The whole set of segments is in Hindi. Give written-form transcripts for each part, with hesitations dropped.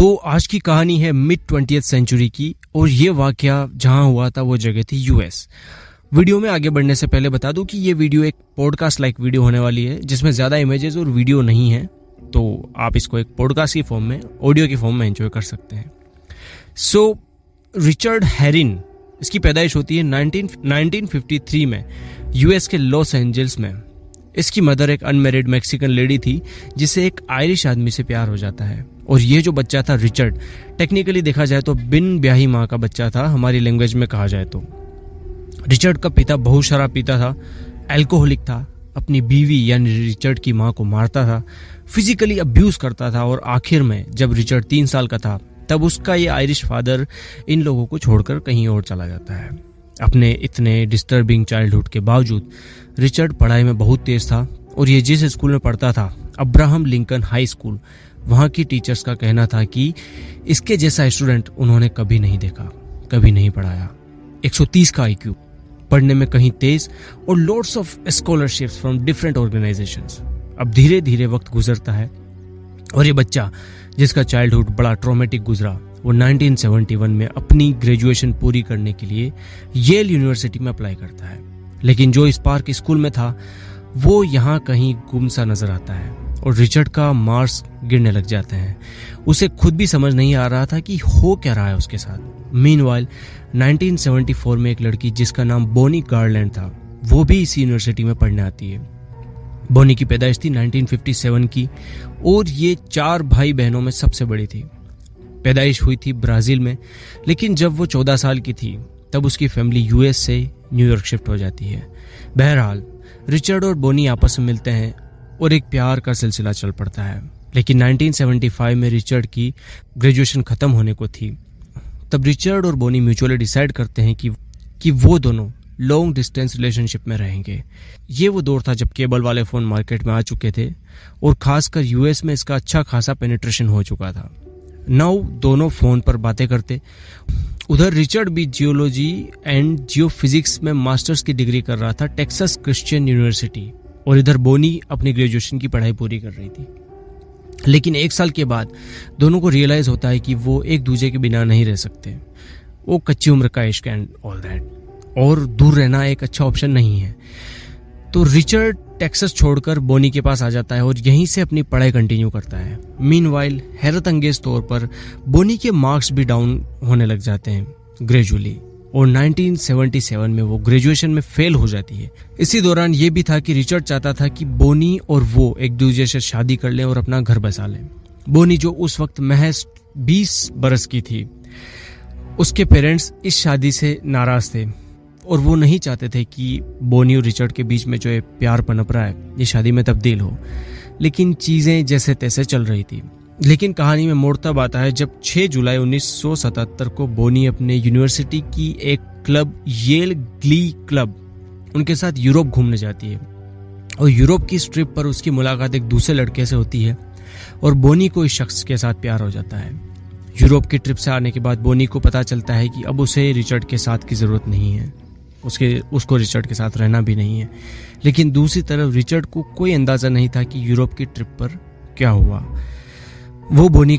तो आज की कहानी है मिड 20th सेंचुरी की और ये वाकया जहां हुआ था वो जगह थी यूएस। वीडियो में आगे बढ़ने से पहले बता दूं कि ये वीडियो एक पॉडकास्ट लाइक वीडियो होने वाली है जिसमें ज़्यादा इमेजेस और वीडियो नहीं है, तो आप इसको एक पॉडकास्ट की फॉर्म में, ऑडियो की फॉर्म में एंजॉय कर सकते हैं। सो रिचर्ड हेरिन, इसकी पैदाइश होती है 1953 में यूएस के लॉस एंजल्स में। इसकी मदर एक अनमैरिड मैक्सिकन लेडी थी जिसे एक आयरिश आदमी से प्यार हो जाता है। और ये जो बच्चा था रिचर्ड, टेक्निकली देखा जाए तो बिन ब्याही माँ का बच्चा था, हमारी लैंग्वेज में कहा जाए तो। रिचर्ड का पिता बहुत शराब पीता था, अल्कोहलिक था, अपनी बीवी यानी रिचर्ड की माँ को मारता था, फिजिकली अब्यूज करता था और आखिर में जब रिचर्ड 3 साल का था तब उसका ये आयरिश फादर इन लोगों को छोड़कर कहीं और चला जाता है। अपने इतने डिस्टर्बिंग चाइल्डहुड के बावजूद रिचर्ड पढ़ाई में बहुत तेज था और ये जिस स्कूल में पढ़ता था, अब्राहम लिंकन हाई स्कूल, वहाँ की टीचर्स का कहना था कि इसके जैसा स्टूडेंट उन्होंने कभी नहीं देखा, कभी नहीं पढ़ाया। 130 का IQ, पढ़ने में कहीं तेज और lots of scholarships from different organisations. अब धीरे धीरे वक्त गुजरता है और ये बच्चा जिसका चाइल्डहुड बड़ा ट्रॉमेटिक गुजरा, वो 1971 में अपनी ग्रेजुएशन पूरी करने के लिए येल यूनिवर्सिटी में अप्लाई करता है। लेकिन जो स्पार्क स्कूल में था वो यहाँ कहीं गुमसा नजर आता है और रिचर्ड का मार्क्स गिरने लग जाते हैं। उसे खुद भी समझ नहीं आ रहा था कि हो क्या रहा है उसके साथ। मीनवाइल 1974 में एक लड़की जिसका नाम बोनी गार्लैंड था, वो भी इसी यूनिवर्सिटी में पढ़ने आती है। बोनी की पैदाइश थी 1957 की और ये 4 भाई बहनों में सबसे बड़ी थी। पैदाइश हुई थी ब्राजील में, लेकिन जब वो 14 साल की थी तब उसकी फैमिली यूएस से न्यूयॉर्क शिफ्ट हो जाती है। बहरहाल रिचर्ड और बोनी आपस में मिलते हैं और एक प्यार का सिलसिला चल पड़ता है। लेकिन 1975 में रिचर्ड की ग्रेजुएशन खत्म होने को थी। तब रिचर्ड और बोनी म्यूचुअली डिसाइड करते हैं कि वो दोनों लॉन्ग डिस्टेंस रिलेशनशिप में रहेंगे। ये वो दौर था जब केबल वाले फ़ोन मार्केट में आ चुके थे और खासकर यूएस में इसका अच्छा खासा पेनिट्रेशन हो चुका था। नाउ दोनों फ़ोन पर बातें करते। उधर रिचर्ड भी जियोलॉजी एंड जियोफिजिक्स में मास्टर्स की डिग्री कर रहा था टेक्सास क्रिश्चियन यूनिवर्सिटी, और इधर बोनी अपनी ग्रेजुएशन की पढ़ाई पूरी कर रही थी। लेकिन 1 साल के बाद दोनों को रियलाइज होता है कि वो एक दूसरे के बिना नहीं रह सकते। वो कच्ची उम्र का इश्क एंड ऑल दैट, और दूर रहना एक अच्छा ऑप्शन नहीं है। तो रिचर्ड टेक्सास छोड़कर बोनी के पास आ जाता है और यहीं से अपनी पढ़ाई कंटिन्यू करता है। मीनवाइल हैरत अंगेज तौर पर बोनी के मार्क्स भी डाउन होने लग जाते हैं ग्रेजुअली, और 1977 में वो ग्रेजुएशन में फेल हो जाती है। इसी दौरान ये भी था कि रिचर्ड चाहता था कि बोनी और वो एक दूसरे से शादी कर लें और अपना घर बसा लें। बोनी जो उस वक्त महज 20 बरस की थी, उसके पेरेंट्स इस शादी से नाराज थे और वो नहीं चाहते थे कि बोनी और रिचर्ड के बीच में जो ये प्यार पनप रहा है ये शादी में तब्दील हो। लेकिन चीज़ें जैसे तैसे चल रही थी। लेकिन कहानी में मोड़ तब आता है जब 6 जुलाई 1977 को बोनी अपने यूनिवर्सिटी की एक क्लब, येल ग्ली क्लब, उनके साथ यूरोप घूमने जाती है। और यूरोप की इस ट्रिप पर उसकी मुलाकात एक दूसरे लड़के से होती है और बोनी को इस शख्स के साथ प्यार हो जाता है। यूरोप की ट्रिप से आने के बाद बोनी को पता चलता है कि अब उसे रिचर्ड के साथ की ज़रूरत नहीं है, उसको रिचर्ड के साथ रहना भी नहीं है। लेकिन दूसरी तरफ रिचर्ड को कोई अंदाज़ा नहीं था कि यूरोप की ट्रिप पर क्या हुआ। वो बोनी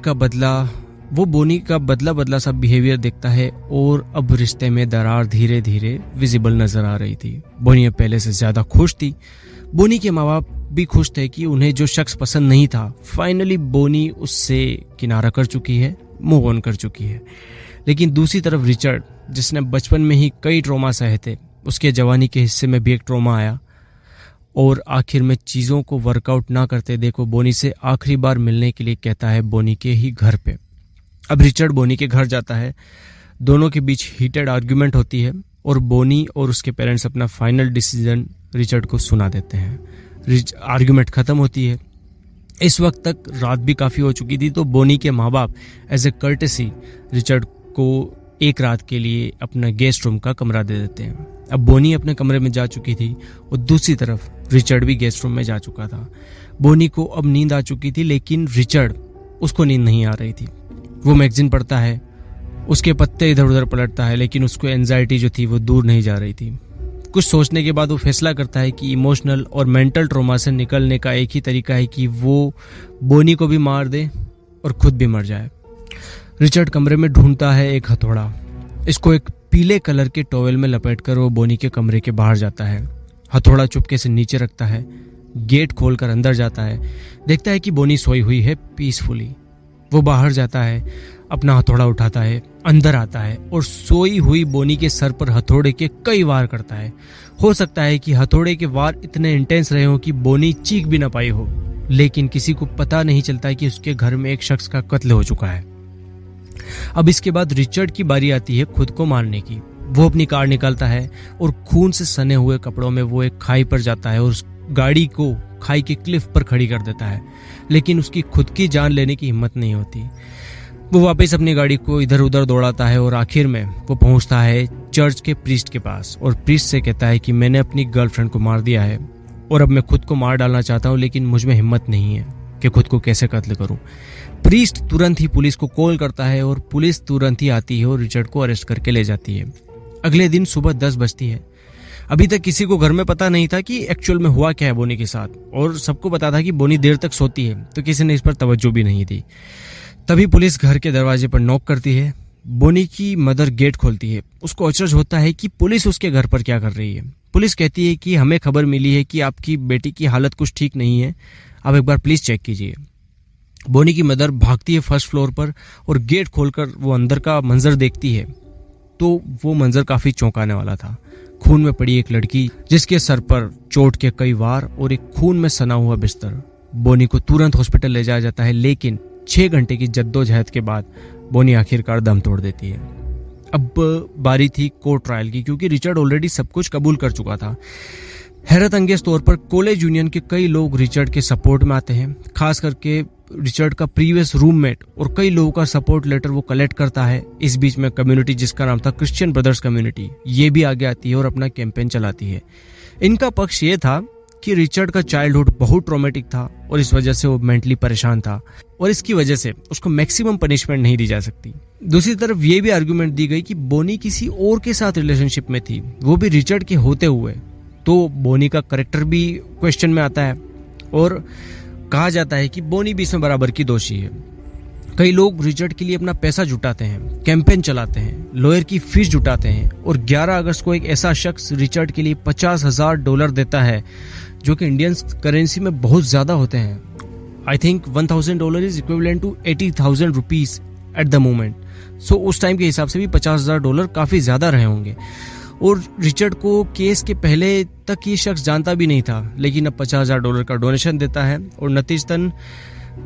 का बदला सा बिहेवियर देखता है और अब रिश्ते में दरार धीरे धीरे विजिबल नजर आ रही थी। बोनी पहले से ज्यादा खुश थी। बोनी के माँ बाप भी खुश थे कि उन्हें जो शख्स पसंद नहीं था, फाइनली बोनी उससे किनारा कर चुकी है, मूव ऑन कर चुकी है। लेकिन दूसरी तरफ रिचर्ड, जिसने बचपन में ही कई ट्रॉमा सहे थे, उसके जवानी के हिस्से में भी एक ट्रॉमा आया और आखिर में चीज़ों को वर्कआउट ना करते देखो बोनी से आखिरी बार मिलने के लिए कहता है बोनी के ही घर पे। अब रिचर्ड बोनी के घर जाता है। दोनों के बीच हीटेड आर्ग्यूमेंट होती है और बोनी और उसके पेरेंट्स अपना फाइनल डिसीजन रिचर्ड को सुना देते हैं। आर्ग्यूमेंट खत्म होती है। इस वक्त तक रात भी काफ़ी हो चुकी थी, तो बोनी के माँ बाप एज ए कर्टेसी रिचर्ड को एक रात के लिए अपना गेस्ट रूम का कमरा दे देते हैं। अब बोनी अपने कमरे में जा चुकी थी और दूसरी तरफ रिचर्ड भी गेस्ट रूम में जा चुका था। बोनी को अब नींद आ चुकी थी, लेकिन रिचर्ड, उसको नींद नहीं आ रही थी। वो मैगजीन पढ़ता है, उसके पत्ते इधर उधर पलटता है, लेकिन उसको एंजाइटी जो थी वो दूर नहीं जा रही थी। कुछ सोचने के बाद वो फैसला करता है कि इमोशनल और मेंटल ट्रॉमा से निकलने का एक ही तरीका है कि वो बोनी को भी मार दे और खुद भी मर जाए। रिचर्ड कमरे में ढूंढता है एक हथौड़ा। इसको एक पीले कलर के टॉवेल में लपेटकर वो बोनी के कमरे के बाहर जाता है। हथौड़ा चुपके से नीचे रखता है, गेट खोलकर अंदर जाता है, देखता है कि बोनी सोई हुई है पीसफुली। वो बाहर जाता है, अपना हथौड़ा उठाता है, अंदर आता है और सोई हुई बोनी के सर पर हथौड़े के कई वार करता है। हो सकता है कि हथौड़े के वार इतने इंटेंस रहे हो कि बोनी चीख भी ना पाई हो, लेकिन किसी को पता नहीं चलता कि उसके घर में एक शख्स का कत्ल हो चुका है। अब इसके बाद रिचर्ड की बारी आती है खुद को मारने की। वो अपनी कार निकालता है और खून से सने हुए कपड़ों में वो एक खाई पर जाता है और उस गाड़ी को खाई के क्लिफ पर खड़ी कर देता है, लेकिन उसकी खुद की जान लेने की हिम्मत नहीं होती। वो वापस अपनी गाड़ी को इधर उधर दौड़ाता है और आखिर में वो पहुंचता है चर्च के प्रीस्ट के पास और प्रीस्ट से कहता है कि मैंने अपनी गर्लफ्रेंड को मार दिया है और अब मैं खुद को मार डालना चाहता हूं, लेकिन मुझ में हिम्मत नहीं है कि खुद को कैसे कत्ल करूं। प्रीस्ट तुरंत ही पुलिस को कॉल करता है और पुलिस तुरंत ही आती है और रिचर्ड को अरेस्ट करके ले जाती है। अगले दिन सुबह 10 बजती है। अभी तक किसी को घर में पता नहीं था कि एक्चुअल में हुआ क्या है बोनी के साथ, और सबको पता था कि बोनी देर तक सोती है, तो किसी ने इस पर तवज्जो भी नहीं दी। तभी पुलिस घर के दरवाजे पर नॉक करती है। बोनी की मदर गेट खोलती है। उसको अचरज होता है कि पुलिस उसके घर पर क्या कर रही है। पुलिस कहती है कि हमें खबर मिली है कि आपकी बेटी की हालत कुछ ठीक नहीं है, आप एक बार प्लीज चेक कीजिए। बोनी की मदर भागती है फर्स्ट फ्लोर पर और गेट खोलकर वो अंदर का मंजर देखती है, तो वो मंजर काफी चौंकाने वाला था। खून में पड़ी एक लड़की जिसके सर पर चोट के कई वार और एक खून में सना हुआ बिस्तर। बोनी को तुरंत हॉस्पिटल ले जाया जाता है, लेकिन 6 घंटे की जद्दोजहद के बाद बोनी आखिरकार दम तोड़ देती है। अब बारी थी कोर्ट ट्रायल की, क्योंकि रिचर्ड ऑलरेडी सब कुछ कबूल कर चुका था। हैरत अंगेज तौर पर कॉलेज यूनियन के कई लोग रिचर्ड के सपोर्ट में आते हैं, खास करके रिचर्ड का प्रीवियस रूममेट, और कई लोगों का सपोर्ट लेटर वो कलेक्ट करता है। इस बीच में कम्युनिटी जिसका नाम था क्रिश्चियन ब्रदर्स कम्युनिटी, ये भी आगे आती है और अपना कैंपेन चलाती है। इनका पक्ष ये था कि रिचर्ड का चाइल्डहुड बहुत ट्रॉमेटिक था और इस वजह से वो मेंटली परेशान था और इसकी वजह से उसको मैक्सिमम पनिशमेंट नहीं दी जा सकती। दूसरी तरफ ये भी आर्गुमेंट दी गई कि बोनी किसी और के साथ रिलेशनशिप में थी, वो भी रिचर्ड के होते हुए, तो बोनी का कैरेक्टर भी क्वेश्चन में आता है और कहा जाता है कि बोनी भी इसमें बराबर की दोषी है। कई लोग रिचर्ड के लिए अपना पैसा जुटाते हैं, कैंपेन चलाते हैं, लॉयर की फीस जुटाते हैं और 11 अगस्त को एक ऐसा शख्स रिचर्ड के लिए $50,000 देता है, जो कि इंडियन करेंसी में बहुत ज्यादा होते हैं। I think $1,000 is equivalent to 80,000 rupees at the moment. So उस टाइम के हिसाब से भी $50,000 काफी ज्यादा रहे होंगे। और रिचर्ड को केस के पहले तक ये शख्स जानता भी नहीं था, लेकिन अब $50,000 का डोनेशन देता है और नतीजतन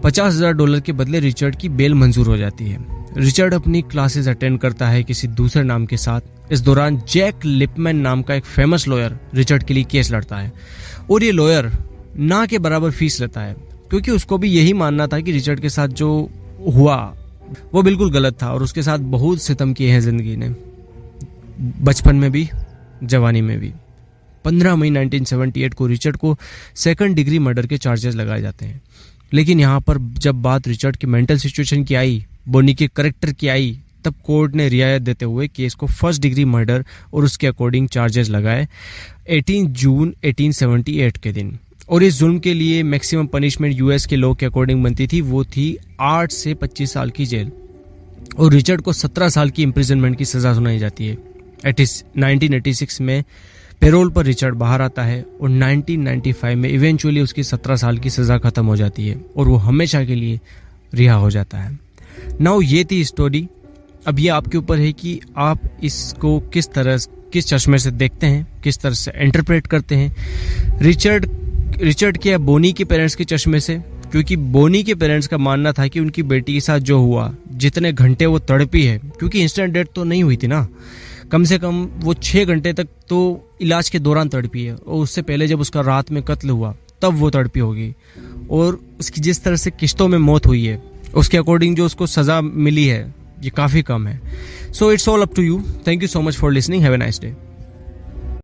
$50,000 के बदले रिचर्ड की बेल मंजूर हो जाती है। रिचर्ड अपनी क्लासेस अटेंड करता है किसी दूसरे नाम के साथ। इस दौरान जैक लिपमैन नाम का एक फेमस लॉयर रिचर्ड के लिए केस लड़ता है और ये लॉयर ना के बराबर फीस लेता है, क्योंकि उसको भी यही मानना था कि रिचर्ड के साथ जो हुआ वो बिल्कुल गलत था और उसके साथ बहुत सितम किए हैं जिंदगी ने, बचपन में भी जवानी में भी। 15 मई 1978 को रिचर्ड को 2nd डिग्री मर्डर के चार्जेस लगाए जाते हैं। लेकिन यहाँ पर जब बात रिचर्ड की मेंटल सिचुएशन की आई, बोनी के करेक्टर की आई, तब कोर्ट ने रियायत देते हुए केस को 1st डिग्री मर्डर और उसके अकॉर्डिंग चार्जेस लगाए 18 जून 1878 के दिन। और इस जुल्म के लिए मैक्सिमम पनिशमेंट यूएस के लॉ के अकॉर्डिंग बनती थी, वो थी 8 से 25 साल की जेल और रिचर्ड को 17 साल की इम्प्रिजनमेंट की सजा सुनाई जाती है। 1986 में पेरोल पर रिचर्ड बाहर आता है और 1995 में इवेंचुअली उसकी 17 साल की सजा खत्म हो जाती है और वो हमेशा के लिए रिहा हो जाता है। नाउ ये थी स्टोरी। अब ये आपके ऊपर है कि आप इसको किस चश्मे से देखते हैं, किस तरह से इंटरप्रेट करते हैं। रिचर्ड के या बोनी के पेरेंट्स के चश्मे से, क्योंकि बोनी के पेरेंट्स का मानना था कि उनकी बेटी के साथ जो हुआ, जितने घंटे वो तड़पी है, क्योंकि इंस्टेंट डेथ तो नहीं हुई थी ना, कम से कम वो 6 घंटे तक तो इलाज के दौरान तड़पी है और उससे पहले जब उसका रात में कत्ल हुआ तब वो तड़पी होगी। और उसकी जिस तरह से किश्तों में मौत हुई है उसके अकॉर्डिंग जो उसको सजा मिली है ये काफ़ी कम है। So it's all up to you. Thank you so much for listening. Have a nice day.